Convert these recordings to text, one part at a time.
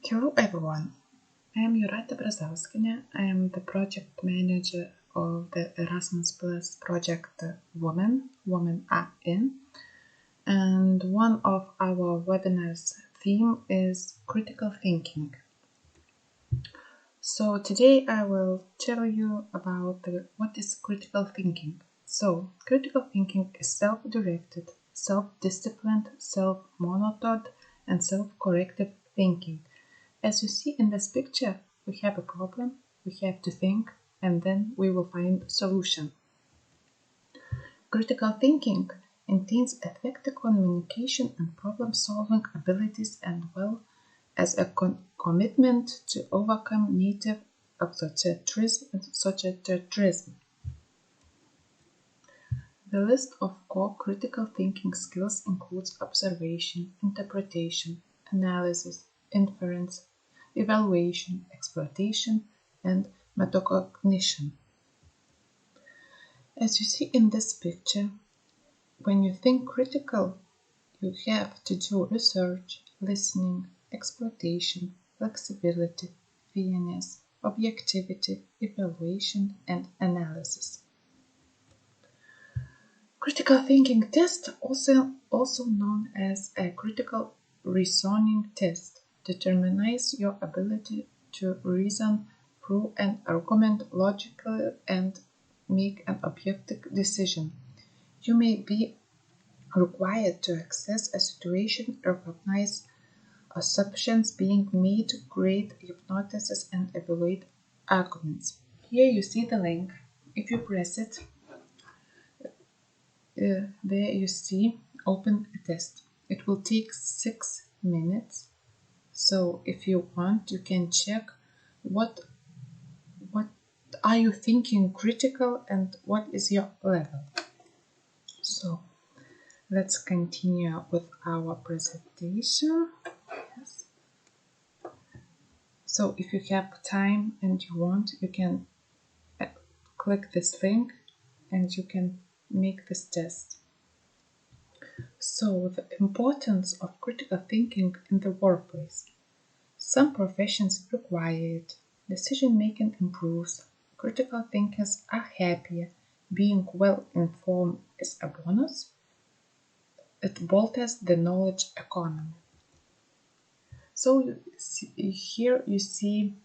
Hello everyone, I am Jūratė Brazauskienė. I am the project manager of the Erasmus Plus project Womin are in, and one of our webinars theme is critical thinking. So today I will tell you about what is critical thinking. So critical thinking is self-directed, self-disciplined, self-monitored, and self-corrective thinking. As you see in this picture, we have a problem, we have to think, and then we will find a solution. Critical thinking entails effective communication and problem-solving abilities, and well as a commitment to overcome negative authoritarianism. The list of core critical thinking skills includes observation, interpretation, analysis, inference, evaluation, exploitation, and metacognition. As you see in this picture, when you think critical, you have to do research, listening, exploitation, flexibility, fairness, objectivity, evaluation, and analysis. Critical thinking test, also known as a critical reasoning test, determines your ability to reason through an argument logically and make an objective decision. You may be required to assess a situation, recognize assumptions being made, create hypotheses, and evaluate arguments. Here you see the link. If you press it, there you see open a test. It will take 6 minutes. So if you want, you can check what are you thinking critical and what is your level. So let's continue with our presentation. Yes. So if you have time and you want, you can click this link and you can make this test. So the importance of critical thinking in the workplace. Some professions require it. Decision making improves. Critical thinkers are happier. Being well informed is a bonus. It bolsters the knowledge economy. So here you see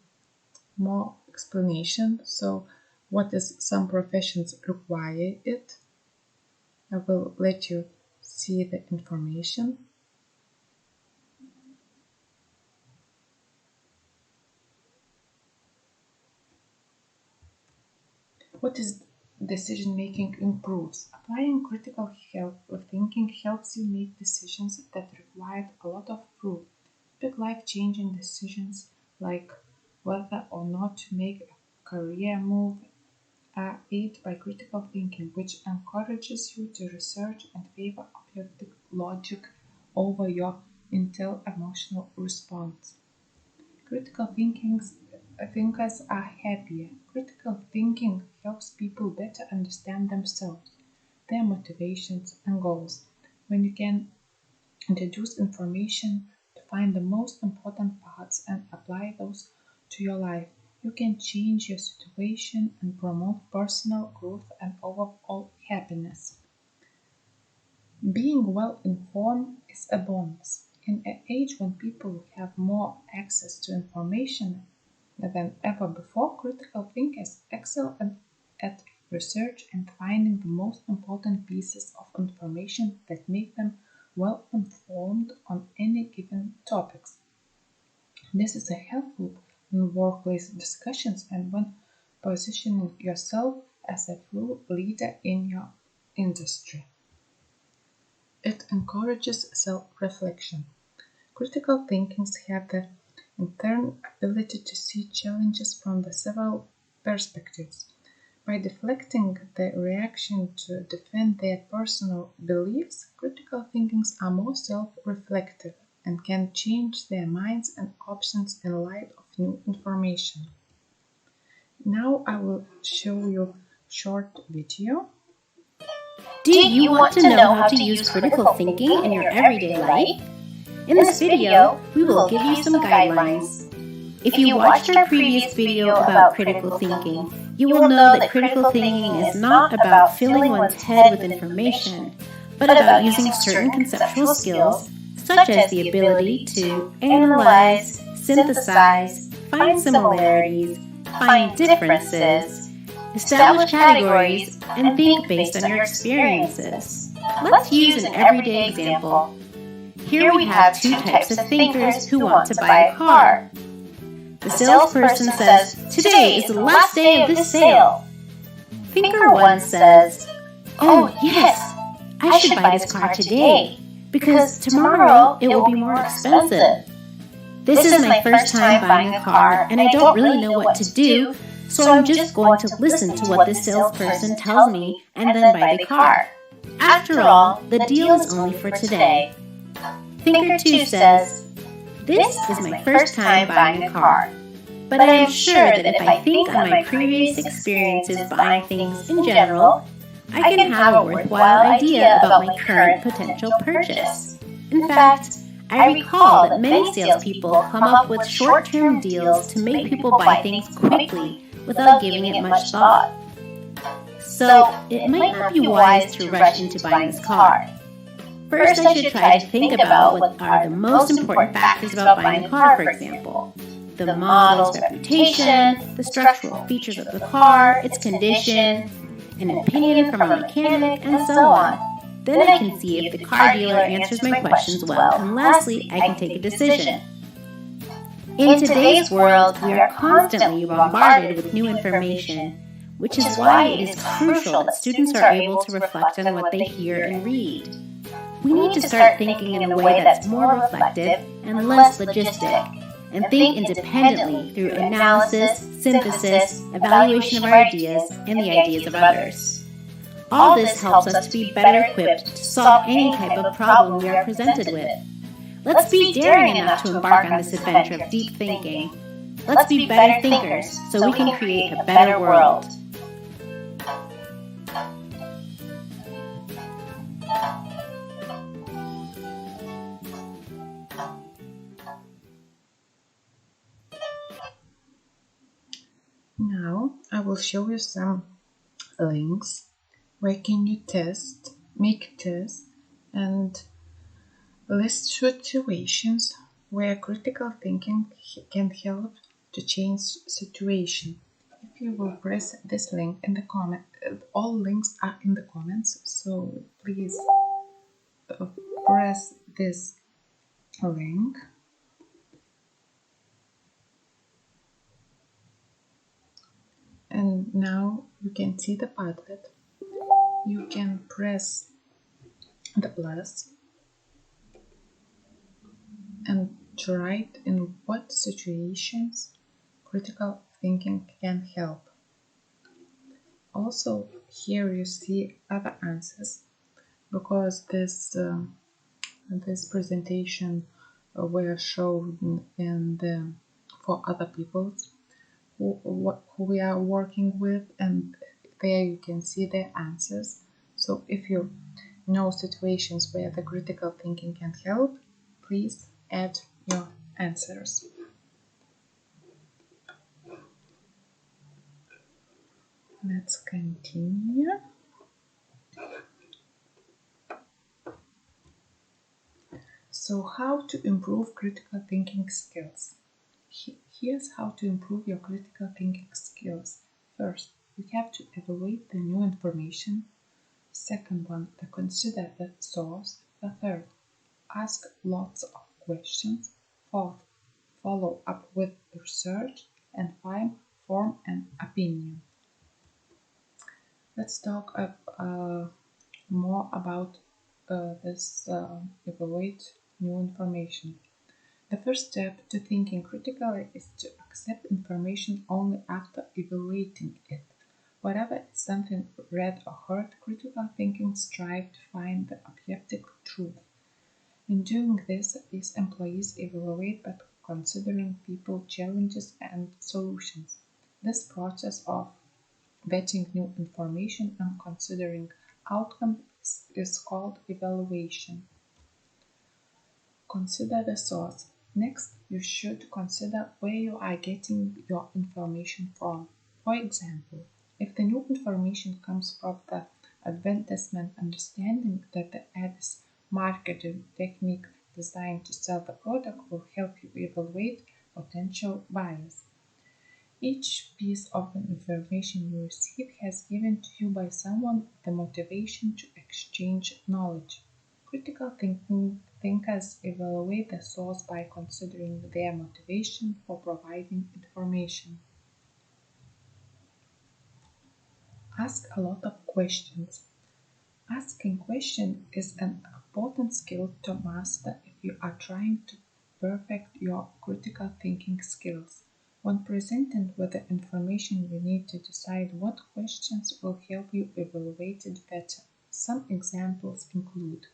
more explanation. So what is some professions require it? I will let you see the information. What is decision making improves? Applying critical thinking helps you make decisions that require a lot of thought. Big life-changing decisions like whether or not to make a career move are aided by critical thinking, which encourages you to research and favor objective logic over your emotional response. Critical thinkers are happier. Critical thinking helps people better understand themselves, their motivations and goals. When you can introduce information to find the most important parts and apply those to your life, you can change your situation and promote personal growth and overall happiness. Being well informed is a bonus. In an age when people have more access to information than ever before, critical thinkers excel at research and finding the most important pieces of information that make them well informed on any given topics. This is helpful in workplace discussions and when positioning yourself as a true leader in your industry. It encourages self-reflection. Critical thinkers have the inherent ability to see challenges from the several perspectives. By deflecting the reaction to defend their personal beliefs, critical thinkers are more self-reflective and can change their minds and options in light of new information. Now I will show you a short video. Do you want to know how to use critical thinking in your everyday life? In this video, we will give you some guidelines. If you watched our previous video about critical thinking, you will know that critical thinking is not about filling one's head with information, but about using certain conceptual skills, such as the ability to analyze, synthesize, find similarities, find differences, establish categories, and think based on your experiences. Let's use an everyday example. Here we have two types of thinkers who want to buy a car. The salesperson says, "Today is the last day of this sale." Thinker 1 says, "Oh yes, I should buy this car today, because tomorrow it will be more expensive. This is my first time buying a car, and I don't really know what to do, so I'm just going to listen to what this salesperson tells me and then buy the car. After all, the deal is only for today." Thinker 2 says, "This is my first time buying a car, but I am sure that if I think on my previous experiences buying things in general, I can have a worthwhile idea about my current potential purchase. In fact, I recall that many salespeople come up with short-term deals to make people buy things quickly without giving it much thought. So, it might not be wise to rush into buying this car. First, I should try to think about what are the most important factors about buying a car, for example. The model's reputation, the structural features of the car, its condition, an opinion from a mechanic, and so on. Then I can see if the car dealer answers my questions well, and lastly, I can take a decision." In today's world, we are constantly bombarded with new information, which is why it is crucial that students are able to reflect on what they hear and read. We need to start thinking in a way that's more reflective and less logistic, and think independently through analysis, synthesis, evaluation of our ideas, and the ideas of others. All this helps us to be better equipped to solve any type of problem we are presented with. Let's be daring enough to embark on this adventure of deep thinking. Let's be better thinkers so we can create a better world. Now I will show you some links where can you make tests, and list situations where critical thinking can help to change situation. If you will press this link in the comment, all links are in the comments, so please press this link. And now you can see the Padlet. You can press the plus and write in what situations critical thinking can help. Also, here you see other answers, because this presentation were shown in the for other people who we are working with, and there you can see their answers. So if you know situations where the critical thinking can help, please add your answers. Let's continue. So how to improve critical thinking skills? Here's how to improve your critical thinking skills. First, you have to evaluate the new information. Second one, to consider the source. The third, ask lots of questions. Fourth, follow up with research. And five, form an opinion. Let's talk more about this evaluate new information. The first step to thinking critically is to accept information only after evaluating it. Whatever is something read or heard, critical thinking strives to find the objective truth. In doing this, these employees evaluate by considering people, challenges, and solutions. This process of vetting new information and considering outcomes is called evaluation. Consider the source. Next, you should consider where you are getting your information from. For example, if the new information comes from the advertisement, understanding that the ad is marketing technique designed to sell the product will help you evaluate potential buyers. Each piece of information you receive has given to you by someone with the motivation to exchange knowledge. Critical thinkers evaluate the source by considering their motivation for providing information. Ask a lot of questions. Asking questions is an important skill to master if you are trying to perfect your critical thinking skills. When presented with the information, you need to decide what questions will help you evaluate it better. Some examples include: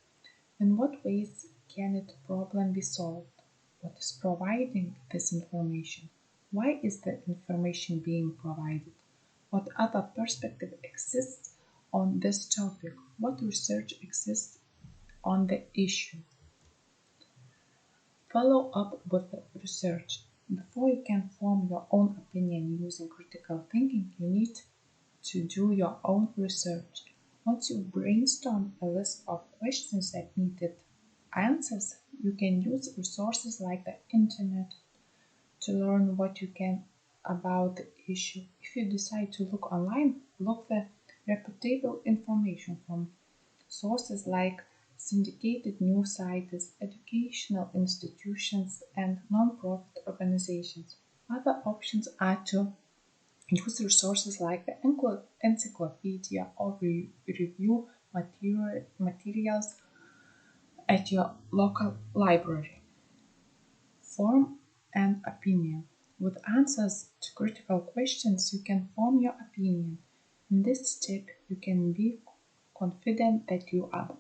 in what ways can a problem be solved? What is providing this information? Why is the information being provided? What other perspective exists on this topic? What research exists on the issue? Follow up with the research. Before you can form your own opinion using critical thinking, you need to do your own research. Once you brainstorm a list of questions that needed answers, you can use resources like the internet to learn what you can about the issue. If you decide to look online, look for reputable information from sources like syndicated news sites, educational institutions, and non-profit organizations. Other options are to use resources like the encyclopedia or review materials at your local library. Form an opinion. With answers to critical questions, you can form your opinion. In this step, you can be confident that you are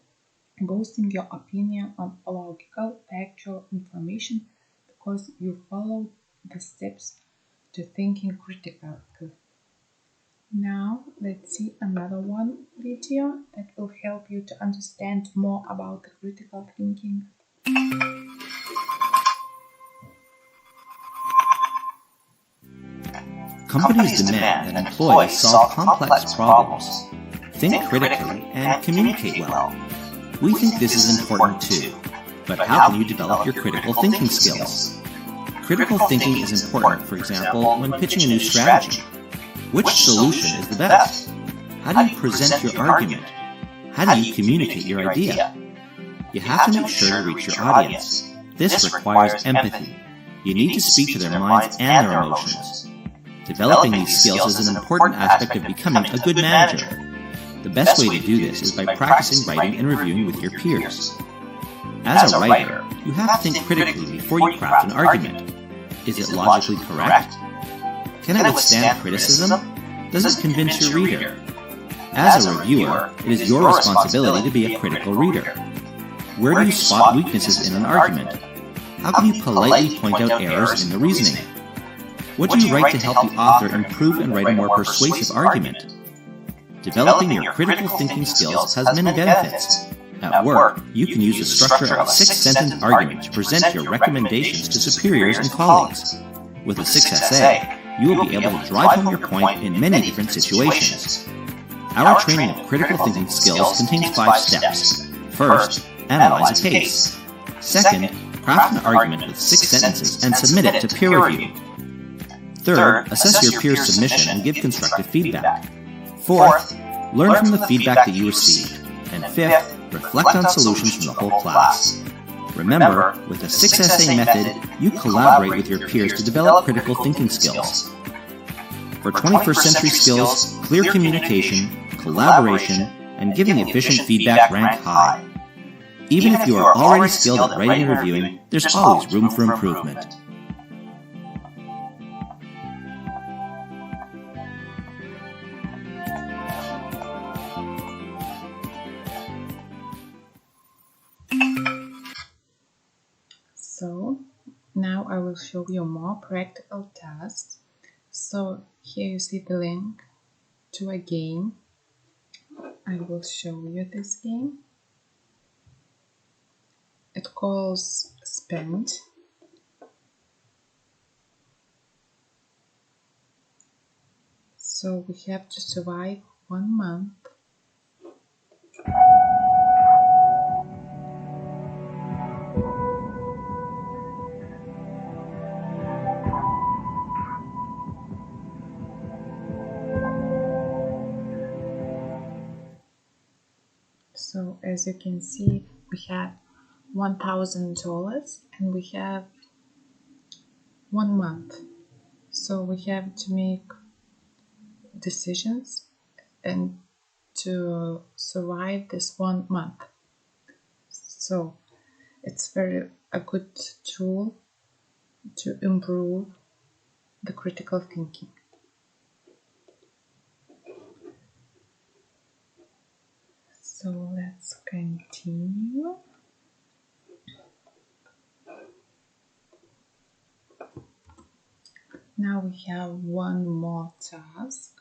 basing your opinion on logical, factual information because you followed the steps to thinking critically. Now, let's see another one video that will help you to understand more about the critical thinking. Companies demand that employees solve complex problems, think critically, and communicate well. We think this is important too, but how can you develop your critical thinking skills? Critical thinking is important, for example, when pitching a new strategy. Which solution is the best? How do you present your argument? How do you communicate your idea? You have to make sure to reach your audience. This requires empathy. You need to speak to their minds and their emotions. Developing these skills is an important aspect of becoming a good manager. The best way to do this is by practicing writing and reviewing with your peers. As a writer, you have to think critically before you craft an argument. Is it logically correct? Can it withstand criticism? Does it convince your reader? As a reviewer, it is your responsibility to be a critical reader. Where do you spot weaknesses in an argument? How can you politely point out errors in the reasoning? What do you write to help the author improve and write a more persuasive argument? Developing your critical thinking skills has many benefits. At work, you can use the structure of a 6-sentence argument to present your recommendations to superiors and colleagues. With a 6SA, you will be able to drive home your point in many different situations. Our training of critical thinking skills contains 5 steps. First, analyze a case. Second, craft an argument with 6 sentences and submit it to peer review. Third, assess your peer's submission and give constructive feedback. Fourth, learn from the feedback that you received. And fifth, reflect on solutions from the whole class. Remember, with the 6SA method, you collaborate with your peers to develop critical thinking skills. For 21st century skills, clear communication, collaboration, and giving efficient feedback rank high. Even if you are already skilled at writing and reviewing, there's always room for improvement. So now I will show you more practical tasks. So here you see the link to a game. I will show you this game. it calls spend. So we have to survive 1 month. So as you can see, we have $1,000 and we have 1 month. So we have to make decisions and to survive this 1 month. So it's very a good tool to improve the critical thinking. So let's continue. Now we have one more task.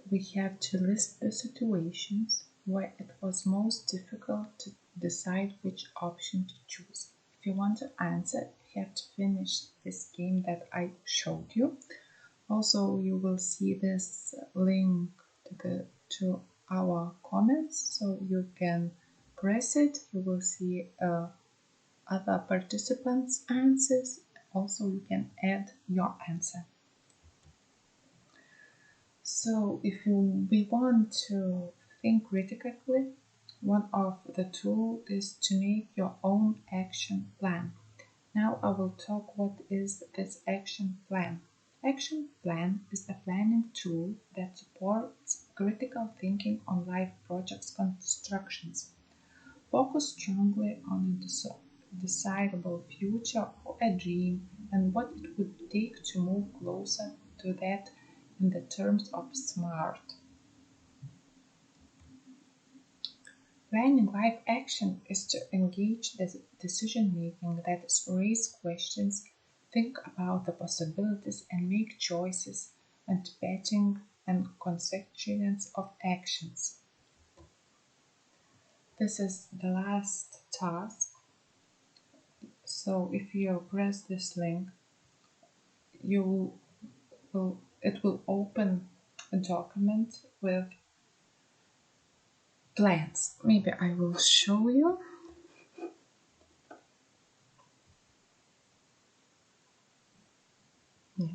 We have to list the situations where it was most difficult to decide which option to choose. If you want to answer, you have to finish this game that I showed you. Also, you will see this link to our comments, so you can press it. You will see other participants' answers. Also, you can add your answer. So if we want to think critically, one of the tools is to make your own action plan. Now I will talk what is this action plan. Action plan is a planning tool that supports critical thinking on life projects constructions. Focus strongly on a desirable future or a dream and what it would take to move closer to that in the terms of SMART. Planning life action is to engage the decision making that is raise questions, think about the possibilities and make choices and betting and consequences of actions. This is the last task. So if you press this link, it will open a document with plans. Maybe I will show you. Yeah.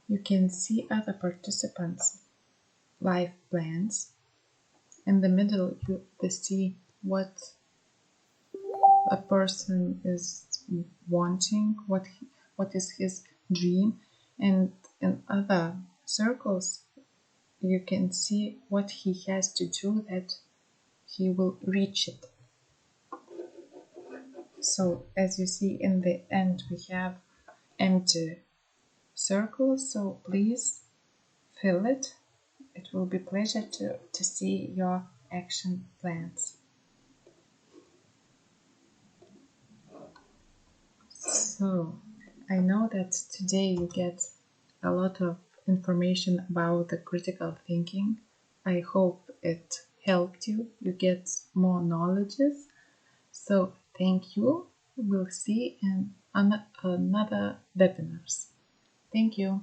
You can see other participants' life plans. In the middle, you see what a person is wanting, what is his dream, and in other circles, you can see what he has to do that he will reach it. So as you see in the end, we have empty circles, so please fill it. It will be a pleasure to see your action plans. So I know that today you get a lot of information about the critical thinking. I hope it helped you. You get more knowledges. So thank you. We'll see in another webinars. Thank you.